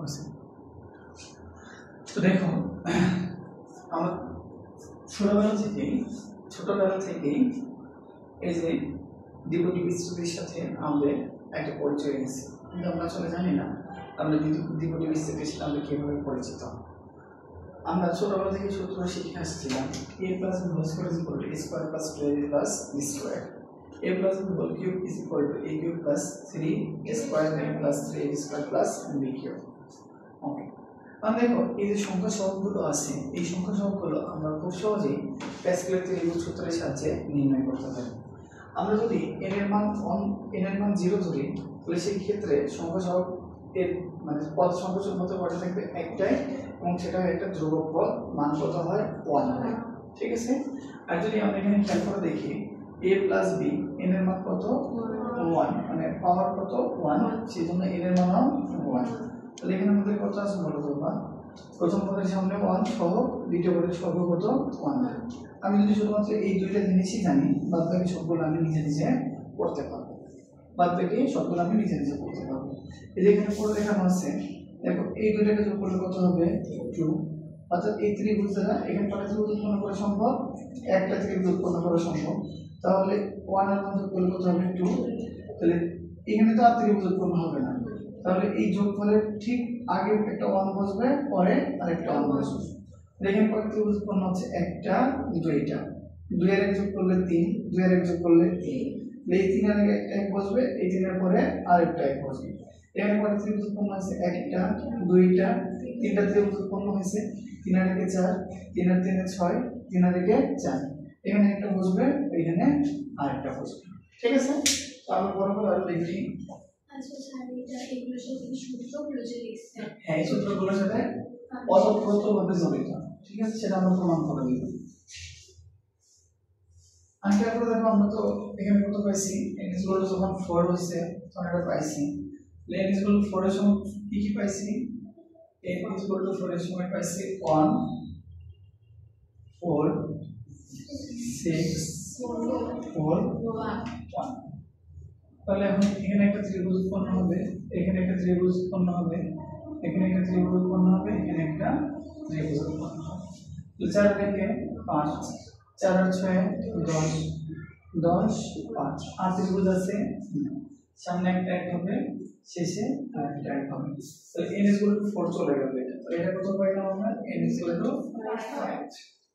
আছে। তো দেখো আমরা ছোটবেলা থেকেই এই যে দ্বিপদী বিচ্ছেদের সাথে আমাদের একটা পরিচয় আছে, কিন্তু আমরা আসলে জানি না আমরা দ্বিপদী বিচ্ছেদের সাথে আমরা কিভাবে পরিচিত। আমরা ছোটবেলা থেকে সূত্র শিখে আসছিলাম a plus b whole square is equal to a square plus 2ab plus b square, a plus b whole cube is equal to a cube plus 3a square plus 3ab square plus b cube। ওকে, আমরা দেখো এই যে সংখ্যা সহগগুলো আছে, এই সংখ্যা সহগগুলো আমরা খুব সহজেই প্যাসকেলের ত্রিভুজ সূত্রের সাহায্যে নির্ণয় করতে পারি। আমরা যদি n এর মান 0 ধরি, তাহলে সেই ক্ষেত্রে সংখ্যা সহগ এর মানে পদ সংখ্যা মধ্যে পড়ে থাকবে একটাই, এবং সেটা একটা ধ্রুবক পদ, মান কত হয় 1 হয়। ঠিক আছে, আর যদি আমরা এখানে খেয়াল করে দেখি a plus b, n এর মান কত 1, মানে পাওয়ার কত 1, সেজন্য n এর মান 1। তাহলে এখানে আমাদের কত আছে বলতো বা প্রথম পদের সামনে 1 সহ দ্বিতীয় পদের সহগ কত 1। আমি যদি শুধুমাত্র এই দুইটা জিনিসই জানি, বাদ বাকি সবগুলো আমি নিজে নিজে করতে পারবো। এই যে এখানে পড়ে দেখানো আছে, দেখো এই দুইটাকে যোগ করলে কত হবে 2, অর্থাৎ এই ত্রিভুজ দ্বারা এখানে কয়টা ত্রিভুজ উৎপন্ন করা সম্ভব, একটা ত্রিভুজ উৎপন্ন করা সম্ভব। তাহলে 1 এর মধ্যে করলে কত হবে 2, তাহলে এখানে তো আর ত্রিভুজ উৎপন্ন হবে না, তাহলে এই যোগফলের ঠিক আগে একটা 1 বসবে, পরে আরেকটা 1 বসবে। এখানে কয়টা ত্রিভুজ উৎপন্ন হচ্ছে, একটা দুইটা, 2 এর এক যোগ করলে 3, 2 এর এক যোগ করলে 3, এই 3 এর আগে একটা 1 বসবে, এই 3 এর পরে আরেকটা 1 বসবে। এখানে কয়টা ত্রিভুজ উৎপন্ন হয়েছে, একটা দুইটা তিনটা ত্রিভুজ উৎপন্ন হয়েছে, 3 এর আগে 4, 3 এর 3 এ 6, 3 এর আগে 4, এখানে একটা বসবে, এখানে আরেকটা বসবে। ঠিক আছে, তো আমরা বরাবর আরো দেখি। আচ্ছা স্যার, এটা এগুলো সব সূত্রগুলো যে লিখছে, হ্যাঁ এই সূত্রগুলোর সাথে ওতপ্রোতভাবে জড়িত। ঠিক আছে, সেটা আমরা প্রমাণ করে দিব। আজকে আমরা দেখো আমরা তো এখানে কত পাইছি, n = যখন 4 হইছে তখন এটা পাইছি। n = 4 এর সময় কি পাইছি, n = 4 এর সময় পাইছি 1 4 6 4 1। তাহলে এখন এখানে একটা ত্রিভুজ উৎপন্ন হবে, এখানে একটা ত্রিভুজ উৎপন্ন হবে, এখানে একটা ত্রিভুজ উৎপন্ন হবে, এখানে একটা ত্রিভুজ উৎপন্ন হবে। তো 4 থেকে 5, 4 আর 6 10, 10 5, আর ত্রিভুজ আছে সামনে একটা 1 হবে, শেষে আরেকটা 1 হবে। তাহলে n = 4 চলে গেল। এটা কত পাইলাম আমরা, n = 5।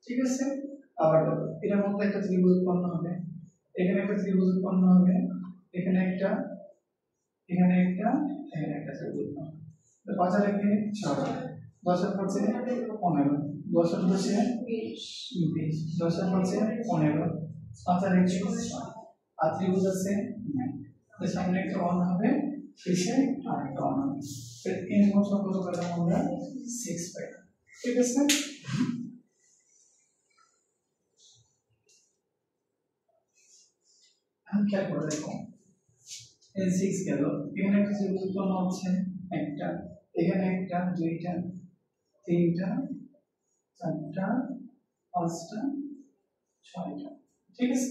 ঠিক আছে, আবার এর মধ্যে একটা ত্রিভুজ উৎপন্ন হবে, এখানে একটা ত্রিভুজ উৎপন্ন হবে, এখানে একটা, এখানে একটা, এখানে একটা ত্রিভুজ উৎপন্ন হবে। তো 5 আর 1 6, 10 এর পাশে 15, 10 এর পাশে 20, 10 এর পাশে 15, 5 আর 1 6, আর ত্রিভুজ আছে 9। তো সামনে একটা 1 হবে, শেষে আরেকটা 1 হবে। তো n কত পেলাম আমরা 6 পেলাম। ঠিক আছে, हम क्या कर रहे हैं, n6 গেল, এখানে একটা ত্রিভুজ উৎপন্ন হচ্ছে, একটা, এখানে একটা, দুইটা, তিনটা, চারটা, পাঁচটা, ছয়টা। ঠিক আছে,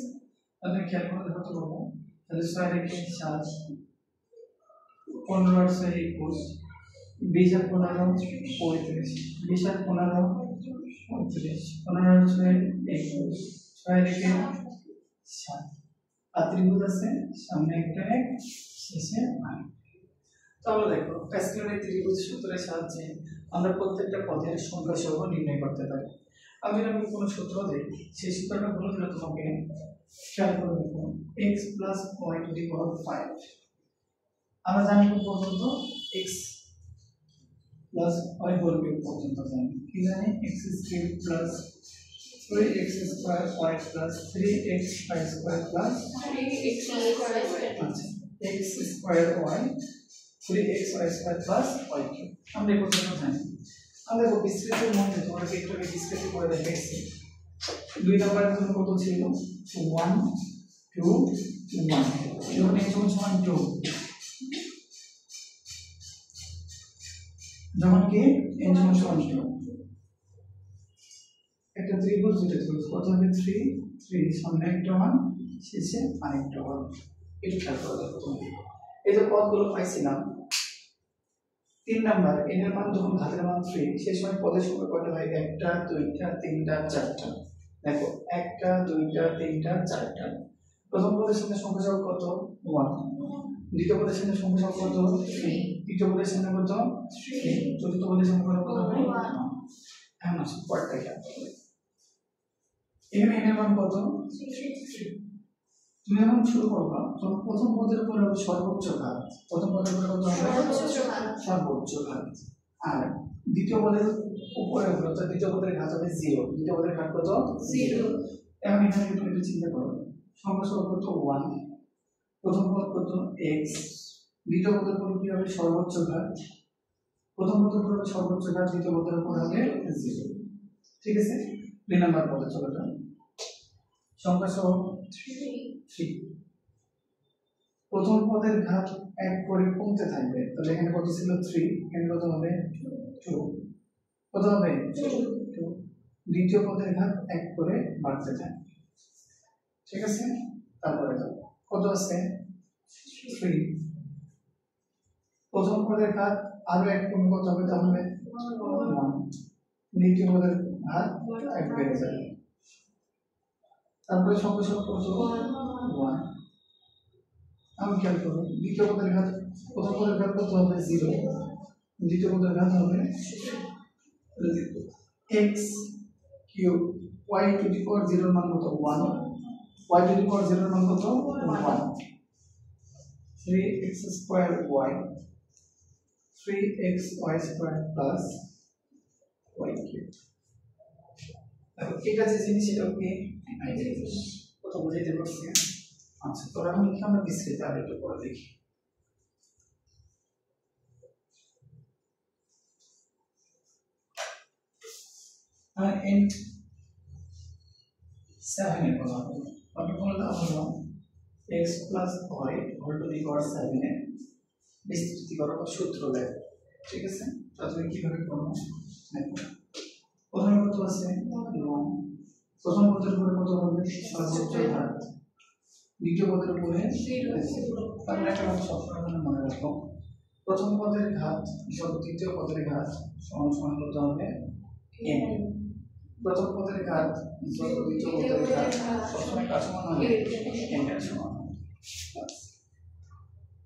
তাহলে খেয়াল করে দেখো তো বলবো, তাহলে 6 রেখে 7, 15 আর 6 21, 20 আর 15 35, 20 আর 15 35, 15 আর 6 21, 6 রেখে 7, আর ত্রিভুজ আছে সামনে একটা 1, শেষে আরেকটা। তাহলে দেখো প্যাসকেলের ত্রিভুজ সূত্রের সাহায্যে আমরা প্রত্যেকটা পদের সংখ্যা সহ নির্ণয় করতে পারি। আমি যদি কোনো সূত্র দেই, সেই সূত্রটা বলে দিলে তোমাকে খেয়াল করে দেখো, x + y to the power 5। আমরা জানি কোন পর্যন্ত, x + y whole cube পর্যন্ত জানি। কি জানি, x³ + 3x² y plus 3xy² plus 3x² y 3xy² plus y3। আমরা এই পর্যন্ত জানি। আমরা বিস্তৃতির মধ্যে তোমরা একটু বিস্তৃতি করে দেখাইছি। 2 নম্বরের জন্য কত ছিল, 1 2 1, যখন x সমান 2, যখন কি n সমান 2, একটা ত্রিভুজ, দুটো ত্রিভুজ, কত হবে 3 3, সামনে একটা 1, শেষে আরেকটা 1। এটা খেয়াল করে দেখো তুমি, এই যে পদগুলো পাইছিলাম, 3 নাম্বার n এর মান যখন ঘাতের মান 3 সেই সময় পদের সংখ্যা কয়টা হয় 1টা 2টা 3টা 4টা দেখো 1টা 2টা 3টা 4টা প্রথম পদের সামনে সংখ্যা সহগ কত 1 দ্বিতীয় পদের সামনে সংখ্যা সহগ কত 3 তৃতীয় পদের সামনে কত 3 চতুর্থ পদের সামনে কত হবে 1 এখন আসো পরেরটা কি এখানে n এর মান কত 3 তুমি এখন শুরু করবা তখন প্রথম পদের উপর হবে সর্বোচ্চ ঘাত প্রথম পদের উপর কত হবে সর্বোচ্চ ঘাত আর দ্বিতীয় পদের উপরে হবে অর্থাৎ দ্বিতীয় পদের ঘাত হবে 0 দ্বিতীয় পদের ঘাত কত 0 এখন এখানে তুমি একটু চিন্তা করো সংখ্যা সহগ কত 1 প্রথম পদ কত x দ্বিতীয় পদের উপর কি হবে সর্বোচ্চ ঘাত প্রথম পদের উপর হবে সর্বোচ্চ ঘাত দ্বিতীয় পদের উপর হবে 0 ঠিক আছে 2 নাম্বার পদে চলে যাও সংখ্যা সহগ 3 প্রথম পদের ঘাত 1 করে কমতে থাকবে তাহলে এখানে কত ছিল 3 এখানে কত হবে 2 কত হবে 2 দ্বিতীয় পদের ঘাত 1 করে বাড়তে থাকবে ঠিক আছে তারপরে দাও কত আছে 3 প্রথম পদের ঘাত আরো 1 কমে কত হবে তাহলে 1 দ্বিতীয় পদের ঘাত 1 বেড়ে যাবে তারপরে সংখ্যা সহগ কত 1 আমি খেয়াল করো দ্বিতীয় পদের ঘাত প্রথম পদের ঘাত কত হবে 0 দ্বিতীয় পদের ঘাত হবে x cube y to the power 0 এর মান কত 1 y টু দি পাওয়ার 0 এর মান কত 1 3x square y 3xy square plus y cube দেখো এটা যে জিনিস এটা কি কত বুঝাইতে পারছি আচ্ছা তো এখন কি আমরা বিস্তারিত আরেকটু পরে দেখি আর n 7 এর কথা হলো আমি বললাম হলো x plus y whole to the power 7 এর বিস্তৃতি করার সূত্র দেয় ঠিক আছে তাহলে কিভাবে করব দেখো প্রথমে কত আছে 1 প্রথম পদের উপরে কত হবে সর্বোচ্চ ঘাত দ্বিতীয় পদের উপরে 0 তাহলে একটা কথা সবসময় মনে রাখো প্রথম পদের ঘাত যোগ দ্বিতীয় পদের ঘাত সমান সমান কত হবে n প্রথম পদের ঘাত যোগ দ্বিতীয় পদের ঘাত সবসময় কার সমান হবে n এর সমান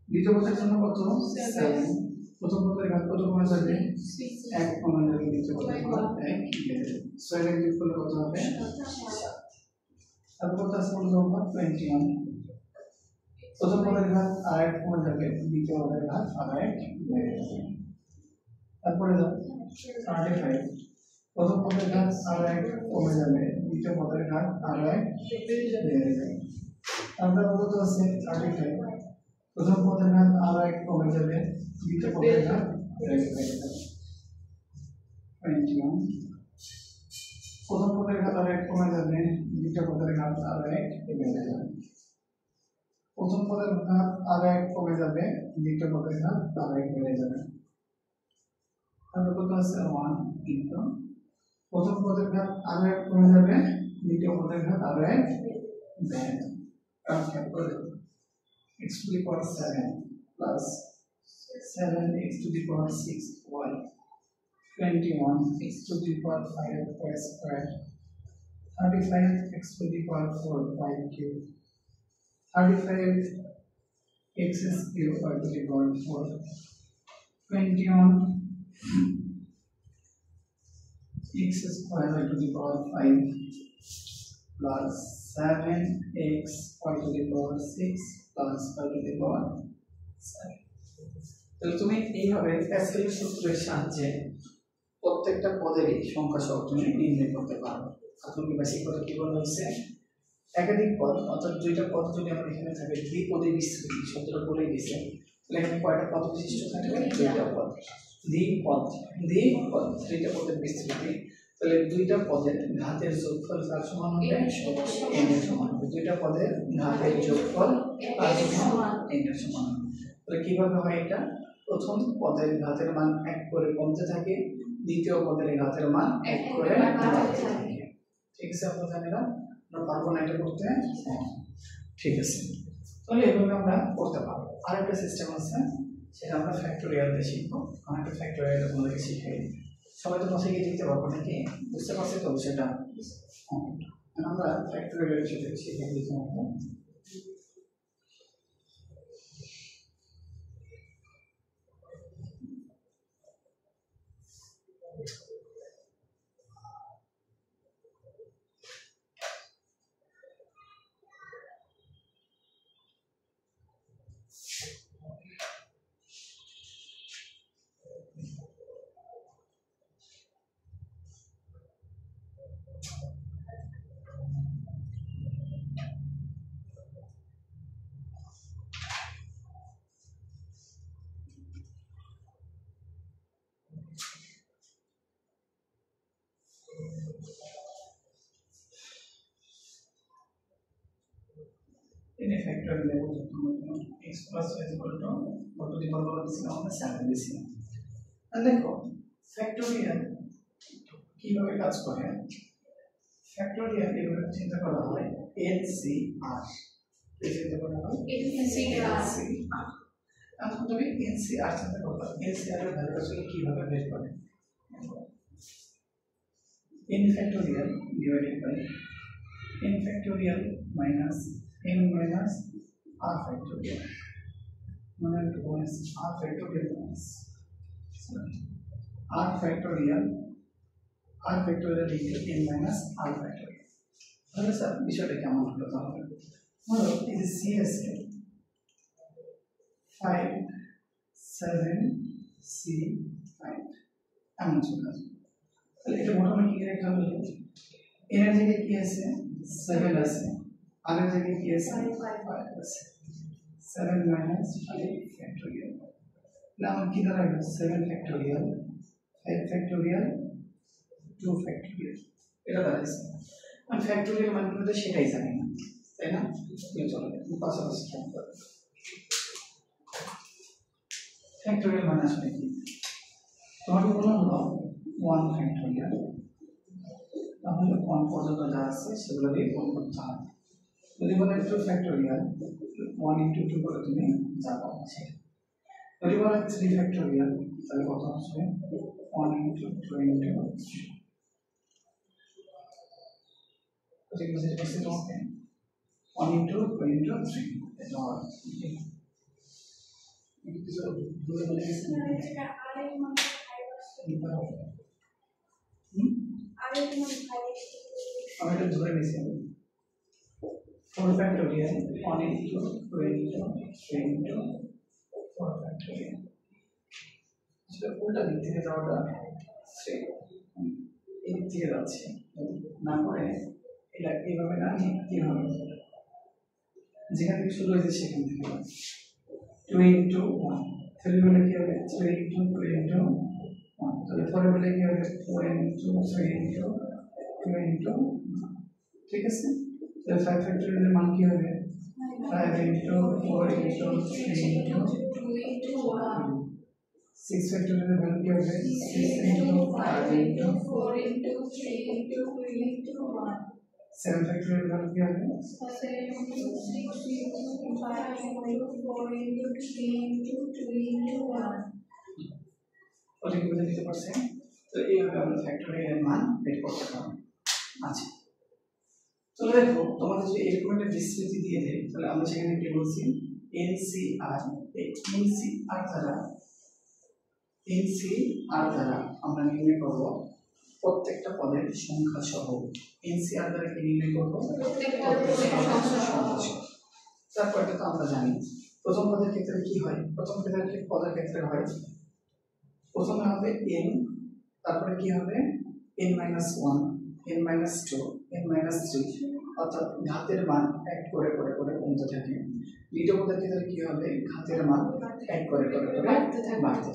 দ্বিতীয় পদের জন্য কত 7 প্রথম পদের ঘাত কত কমে যাবে 1 কমে যাবে দ্বিতীয় পদের ঘাত 1 বেড়ে যাবে 6 এর যোগ করলে কত হবে 7 তারপর কত আছে বলতে হবে 21 প্রথম পদের ঘাত আর1 কমে যাবে দ্বিতীয় পদের ঘাত আর1 বেড়ে যাবে তারপরে দাও 35 প্রথম পদের ঘাত আর1 কমে যাবে দ্বিতীয় পদের ঘাত আর1 বেড়ে যাবে তারপরে কত আছে 35 প্রথম পদের ঘাত আর1 কমে যাবে দ্বিতীয় পদের ঘাত বেড়ে যাবে 21 প্রথম পদের ঘাত আর1 কমে যাবে দ্বিতীয় পদের ঘাত আর1 বেড়ে যাবে প্রথম পদের ঘাত আর1 কমে যাবে দ্বিতীয় পদের ঘাত আর1 বেড়ে যাবে তারপর কত আছে 1 ইনটু প্রথম পদের ঘাত আর1 কমে যাবে দ্বিতীয় পদের ঘাত আর1 বেড়ে যাবে কাট করে x to the power 7 plus 7x to the power 6y 21 x to the power 5 y squared 35 x to the power 4 y cubed 35 x cubed y to the power 4 21 x square y to the power 5 plus 7x y to the power 6 plus y to the power 7 তাহলে তুমি এইভাবে Pascal সূত্রের সাহায্যে প্রত্যেকটা পদেরই সংখ্যা সহ তুমি নির্ণয় করতে পারো এখন বেসিক কথা কি বলা হয়েছে একাধিক পদ অর্থাৎ দুইটা পদ যদি আমরা এখানে থাকে দ্বিপদী বিস্তৃতি শব্দটা বলেই দিয়েছে তাহলে এখানে কয়টা পদ বিশিষ্ট থাকবে দুইটা পদ দ্বিপদ দুইটা পদের বিস্তৃতি তাহলে দুইটা পদের ঘাতের যোগফল কার সমান হবে n এর সমান হবে দুইটা পদের ঘাতের যোগফল কার সমান n এর সমান হবে তাহলে কিভাবে হয় এটা প্রথম পদের ঘাতের মান 1 করে কমতে থাকে দ্বিতীয় পদের ঘাতের মান 1 করে বাড়তে থাকে ঠিক আছে আপনারা জানেন আমরা পারবো না এটা করতে ঠিক আছে তাহলে এভাবে আমরা করতে পারবো আরেকটা সিস্টেম আছে সেটা আমরা ফ্যাক্টোরিয়াল দিয়ে শিখবো। অনেকটা ফ্যাক্টোরিয়াল তোমাদেরকে শিখিয়ে দিই। সবাই তো বসে গিয়ে দিতে পারবো নাকি? বুঝতে পারছি তো সেটা? আমরা ফ্যাক্টোরিয়াল সেটাকে শিখিয়ে দিই তোমাকে। In a factorial level, x plus y is equal to what to the power of this number 7 this year. And then factorial কিভাবে কাজ করে? ফ্যাক্টোরিয়াল এভাবে চিন্তা করা হয় NCR এই চিন্তা করা হয় NCR। এখন তুমি NCR চিন্তা করো, NCR এর ভ্যালু আসলে কিভাবে বের করে? n factorial divided by n factorial minus n minus r factorial minus r factorial minus r factorial into n minus r factorial। তাহলে স্যার বিষয়টা কেমন হলো? তাহলে ধরো এই যে CS 5 7 C 5 এমন চলে আসবে। তাহলে এটা মোটামুটি কি রেখা হলো? এর জায়গায় কি আছে? 7 আছে, আর এর জায়গায় কি আছে? 5 আছে। 7 minus 5 factorial। তাহলে আমার কি দাঁড়াবে? 7 factorial 5 factorial 2 factorial এটা দাঁড়াইছে। আমি ফ্যাক্টোরিয়াল মানগুলো তো সেটাই জানি না, তাই না? চলো পাশাপাশি খেয়াল করো। ফ্যাক্টোরিয়াল মানে আসলে কি? তোমাকে বললাম 1 ফ্যাক্টোরিয়াল, তাহলে 1 পর্যন্ত যা আছে সেগুলো দিয়ে গুণ করতে হবে। যদি বলে 2 ফ্যাক্টোরিয়াল 1 into 2 করে তুমি যা পাবে সেটা। যদি বলে 3 ফ্যাক্টোরিয়াল তাহলে কত আসবে? 1 into 2 into 3। ঠিক আছে, এটা হচ্ছে তোমাকে 1 into 2 into 3 এটা হয়। কিছু বলে বলে গেছে না এটা আরে মানে 5 আরে মানে 5 আমি এটা ধরে নিছি। 4 factorial 1 into 2 into 3 into 4 factorial। আসলে উল্টা দিক থেকে যাওয়াটা এই দিক থেকে যাচ্ছে না, করে এটা এইভাবে না কি হবে? যেখান থেকে শুরু হয়েছে সেখান থেকে 2 into 1 তাহলে বলে কি হবে? 3 into 2 into 1 তাহলে 4 বলে কি হবে? 4 into 3 into 2 into 1। ঠিক আছে, তাহলে 5 ফ্যাক্টোরিয়াল এর মান কি হবে? 5 into 4 into 3 into 2 into 1। 6 factorial এর ভ্যালু কি হবে? 6 into 5 into 4 into 3 into 2 into 1। 7 factorial এর ভ্যালু কি হবে? 7 into 6 into 5 into 4 into 3 into 2 into 1। ওটাকে বুঝে নিতে পারছেন? তো এইভাবে আমরা ফ্যাক্টোরিয়াল এর মান বের করতে পারবো। আচ্ছা, তো দেখো তোমাদের যদি এরকম একটা বিস্তৃতি দিয়ে দেয় তাহলে আমরা সেখানে কি বলছি? NCR দ্বারা আমরা নির্ণয় করব প্রত্যেকটা পদের সংখ্যা সহ। NCR দ্বারা কি নির্ণয় করব? প্রত্যেকটা পদের সংখ্যা সহ। তারপরটা তো আমরা জানি প্রথম পদের ক্ষেত্রে কি হয়? প্রথম পদের ক্ষেত্রে হয় প্রথমে হবে n, তারপরে কি হবে? n-1 n-2 n-3, অর্থাৎ ঘাতের মান এক করে করে করে কমতে থাকে। দ্বিতীয় পদের ক্ষেত্রে কি হবে? ঘাতের মান এক করে করে করে বাড়তে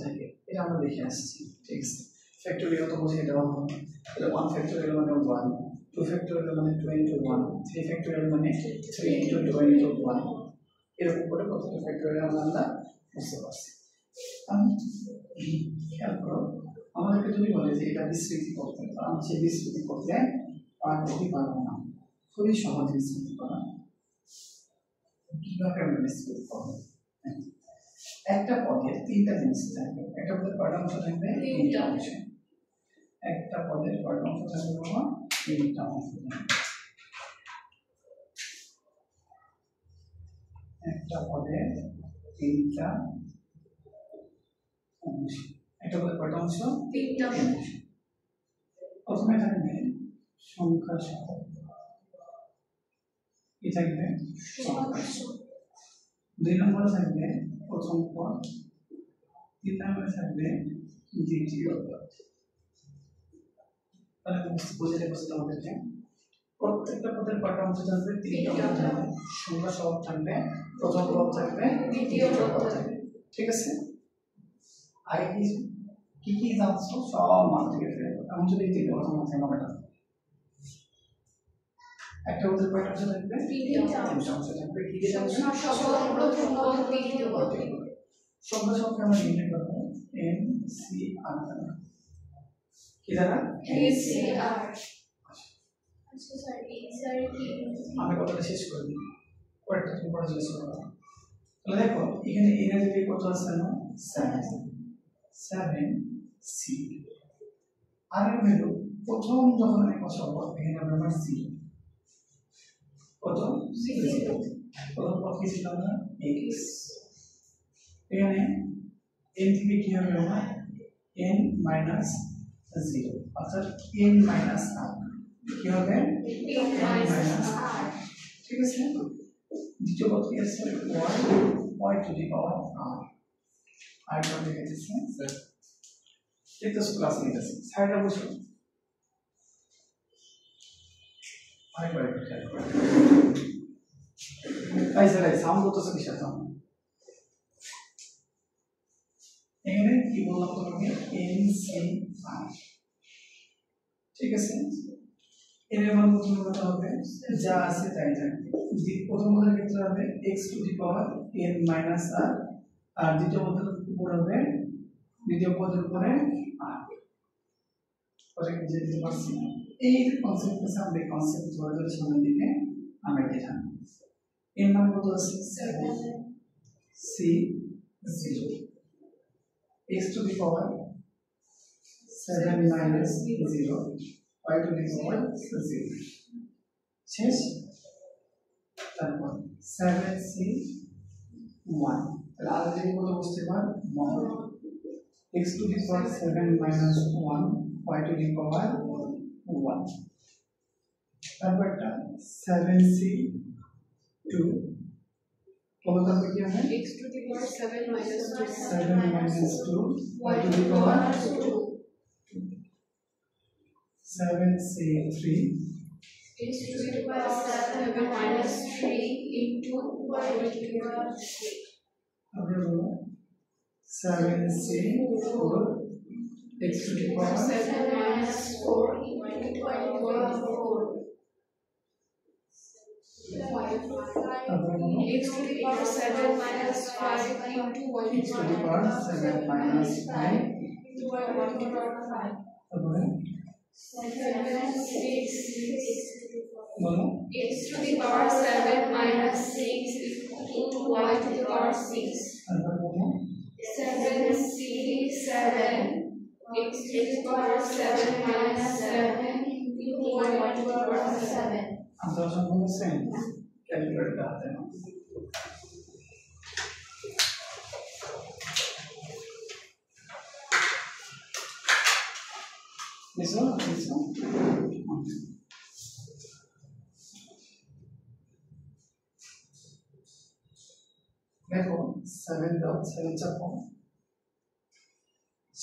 থাকে। এটা আমরা দেখে আসছি। ঠিক আছে, ফ্যাক্টোরিয়াল তো বুঝিয়ে দেওয়া হবে। তাহলে 1 ফ্যাক্টোরিয়াল মানে 1, 2 ফ্যাক্টোরিয়াল মানে 2 into 1, 3 ফ্যাক্টোরিয়াল মানে 3 into 2 into 1। এরকম করে প্রত্যেকটা ফ্যাক্টোরিয়াল আমরা বুঝতে পারছি। খেয়াল করো, আমাদেরকে যদি বলে যে এটা বিস্তৃতি করতে, আমি সেই বিস্তৃতি করতে পারবো না। খুবই সহজ বিস্তৃতি করা। কিভাবে আমরা বিস্তৃতি করবো? একটা পদের তিনটা জিনিস থাকবে, একটা পদের কয়টা অংশ থাকবে? তিনটা অংশ। একটা পদের কয়টা অংশ থাকবে বাবা? তিনটা অংশ থাকবে। একটা পদের তিনটা অংশ। একটা পদের কয়টা অংশ? তিনটা অংশ। প্রথমে থাকবে সংখ্যা সহ, কি থাকবে? সংখ্যা সহ। 2 নম্বরে থাকবে প্রথম পদ, 3 নম্বরে থাকবে দ্বিতীয় পদ। তাহলে বুঝতে আমাদেরকে প্রত্যেকটা পদের কয়টা অংশ থাকবে? তিনটা অংশ থাকবে। সংখ্যা সহ থাকবে, প্রথম পদ থাকবে, দ্বিতীয় পদ থাকবে। ঠিক আছে? আগে কি কি জানছো সব মান থেকে ফেলবো। আমি যদি তিনটা কথা মাথায় নামাটা, একটা পদের কয়টা অংশ থাকবে? তিনটা অংশ থাকবে। কি কি থাকবে? প্রথম পদ, দ্বিতীয় পদ। সংখ্যা সহ আমরা নির্ণয় করব এন সি আর দ্বারা। কি দ্বারা? ACR। আচ্ছা স্যার, ACR কি? আমি কথাটা শেষ করে দিই, পরেরটা তুমি পড়া জিজ্ঞেস করো। তাহলে দেখো এখানে এন এর জায়গায় কত আছে না? 7 সি। আর এর ভ্যালু প্রথম যখন আমি বসাবো এখানে আমরা 0 কত? 0। প্রথম পদ কি ছিল না? x। এখানে n থেকে কি হবে না? n মাইনাস 0, অর্থাৎ n মাইনাস r কি হবে? n minus r। ঠিক আছে? দ্বিতীয় পদ কি আছে? y to the power r। আর কত লিখেছে স্যার? এটা ক্লাস নিতেছে সাইডটা বসো। আরেকবার একটু খেয়াল করো। এই স্যার সাউন্ড করতেছে কিসের সাউন্ড? এখানে কি বললাম তোমাকে? n c r। ঠিক আছে? এর মান প্রথমে কত হবে? যা আছে তাই থাকবে। প্রথম পদের ক্ষেত্রে হবে x two the power n minus r, আর দ্বিতীয় পদের উপর হবে দ্বিতীয় পদের উপরে r। ওটা কি যে দিতে পারছি? এই কনসেপ্ট আছে, আমরা এই কনসেপ্ট ধরে ধরে সামনের দিকে আমরা এটা জানব। এর মান কত আছে? 7 c 0, x to the power 7 minus 0, y to the power 0 শেষ। তারপর 7c 1, তাহলে আর যদি কত বসতে পার? 1, x to the power 7 minus 1, y to the power 1। তারপরটা 7c 2, কত থাকবে? কি হবে? x to the power 7 minus 2, 7 minus 2, y to the power 2, 7c 3, x to the power 7 minus 3 into y to the power 3। আমরা বলবো 7c 4, x to the power 7 minus 4 into y to the power 4। x to the power 7 minus 5 into y x to the power 7 minus 5 into y to the power 5। তারপরে 7 6 বলো x to the power 7 minus 6 into y to the power 6। তারপরে বলো 7c 7 x to the power 7 minus 7 into y to the power 7। আমরা সম্ভব আছে calculator হাতে নাও। Eso. দেখো 7 দাও, 7 চাপো,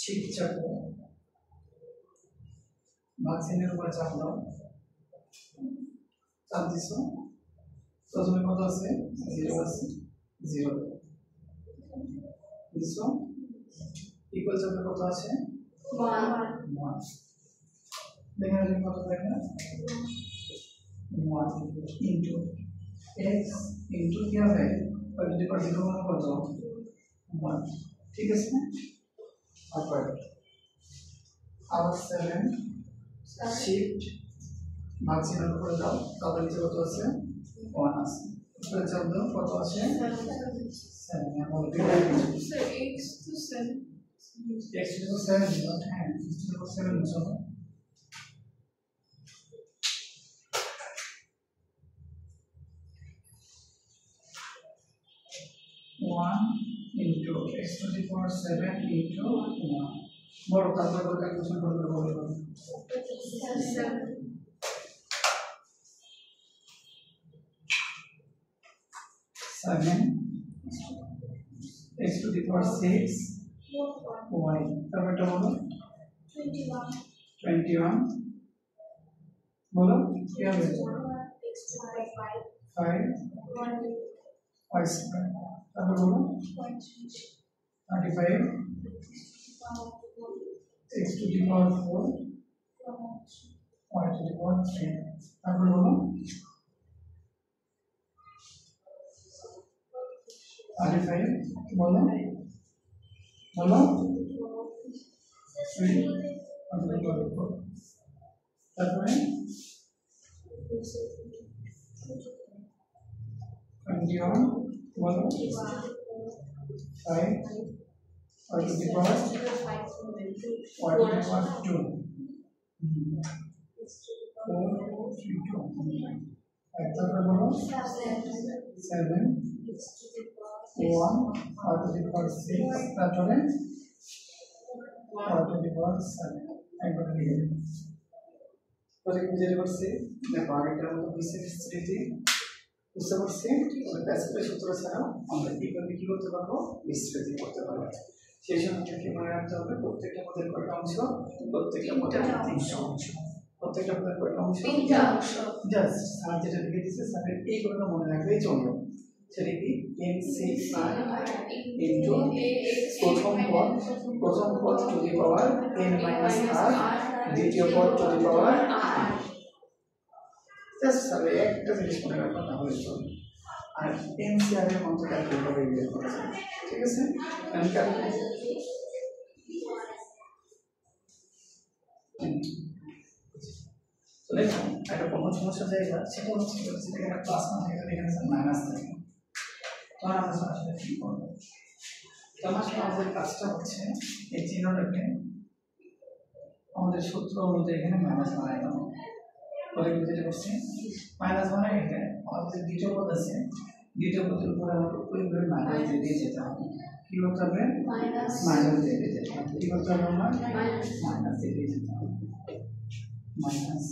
6 চাপো, ভাগচিহ্নের উপরে চাপ দাও, চাপ দিছো, প্রথমে কত আছে? 0 আছে, 0 দিছো, ইকুয়াল চাপে কত আছে? 1। দেখেন এখানে কত থাকে? 1 ইনটু x ইনটু কি হবে? y টু দি পাওয়ার 0 মানে কত? 1। ঠিক আছে? তারপর আবার 7 শিফট ভাগচিহ্নের উপরে দাও, তারপর নিচে কত আছে? 1 আছে। 14 কত আছে 7 এখন Sir, 8 to 7. x to the 7 হ্যাঁ x to the 7 বুঝাবো one into x to the power 7 into 1 বড় তারপর ক্যালকুলেশন করতে বলবো 7 x to the power 6 y তারপর এটা বলো 21 বলো কি হবে 5 y square তারপর বলো 35 x to the power 4 y to the power 3 তারপর বলো 35 বলো বলো 3 তারপরে 21 বলো 5 y to the power y to the power 2 4 3 2 তারপরে বলো 7 1 y to the power 6 তারপরে y to the power 7 একবার লিখে দেব প্রজেক্ট বুঝতে পারছি দেখো আরেকটার মতো বিসিএসটি বুঝতে পারছি প্যাসকেলের সূত্র ছাড়াও আমরা কিভাবে কি করতে পারবো বিস্তৃতি করতে পারবো সেই জন্য কি মনে রাখতে হবে প্রত্যেকটা পদের কয়টা অংশ প্রত্যেকটা পদের 3টা অংশ প্রত্যেকটা পদের কয়টা অংশ 3টা অংশ জাস্ট স্যার যেটা লিখে দিয়েছে স্যারের এই কথাটা মনে রাখলেই চলবে সেটা কি NCR ইনটু প্রথম পদ two the power n minus r দ্বিতীয় পদ two the power r just sir একটা জিনিস মনে রাখবা তাহলে চলবে আর NCR এর মতো ক্যালকুলেটর বের করা যায় ঠিক আছে আমি ক্যালকুলেট তো দেখো একটা কোন সমস্যা জায়গা সেটা হচ্ছে যেটা একটা প্লাস না থাকে এখানে মাইনাস থাকে তখন আমরা আসলে কি করব তখন আসলে আমাদের কাজটা হচ্ছে এই চিহ্নটাকে আমাদের সূত্র অনুযায়ী এখানে মাইনাস বানাই দেবো বলে বুঝতে পারছি মাইনাস বানাই এখানে আমাদের দ্বিতীয় পদ আছে দ্বিতীয় পদের উপরে আমাদের উপরে মাইনাস দিয়ে যেতে হবে কি করতে হবে মাইনাস দিয়ে যেতে হবে কি করতে হবে আমরা মাইনাস দিয়ে যেতে হবে minus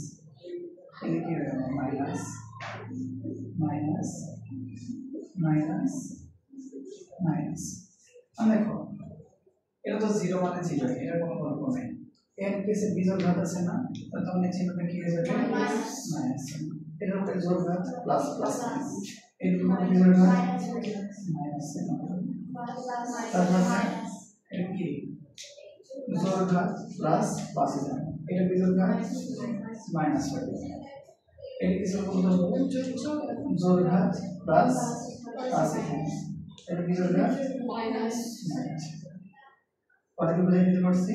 ini kira minus minus minus minus দেখো এটা তো 0 মানে 0 এটা কোনো গল্প নেই এর কেসে বিজোড় ঘাত আছে না তাহলে চিহ্নটা কি হয়ে যাবে মাইনাস এর উপরে জোড় ঘাত প্লাস প্লাস এর উপরে বিজোড় ঘাত মাইনাস তারপর এটা কি জোড় ঘাত প্লাস প্লাস এটা বিজোড় ঘাত মাইনাস হয়ে যাবে এটা কিছু বলতে হবে জোড় ঘাত প্লাস প্লাস এটা কি জোড় ঘাত মাইনাস কত কি বুঝাই দিতে পারছি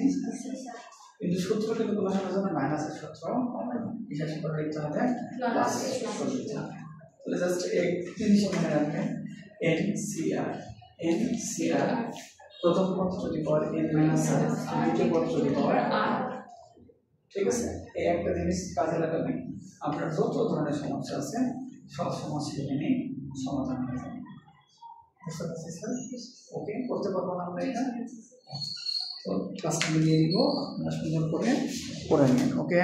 কিন্তু সূত্রটা কিন্তু বোঝানোর জন্য মাইনাসের সূত্র বিশেষ করে লিখতে হবে প্লাস সূত্র লিখতে হবে তাহলে জাস্ট এক জিনিস মনে রাখবেন NCR প্রথম পদ যদি পাওয়ার n মাইনাস r দ্বিতীয় পদ যদি পাওয়ার r ঠিক আছে এই একটা জিনিস কাজে লাগাবেন আপনার যত ধরনের সমস্যা আছে সব সমস্যা নিয়ে সমাধান হয়ে যাবে বুঝতে পারছি স্যার ওকে করতে পারবো না আমরা এটা তো ক্লাসটা নিয়ে নিব আপনারা সুন্দর করে নিন ওকে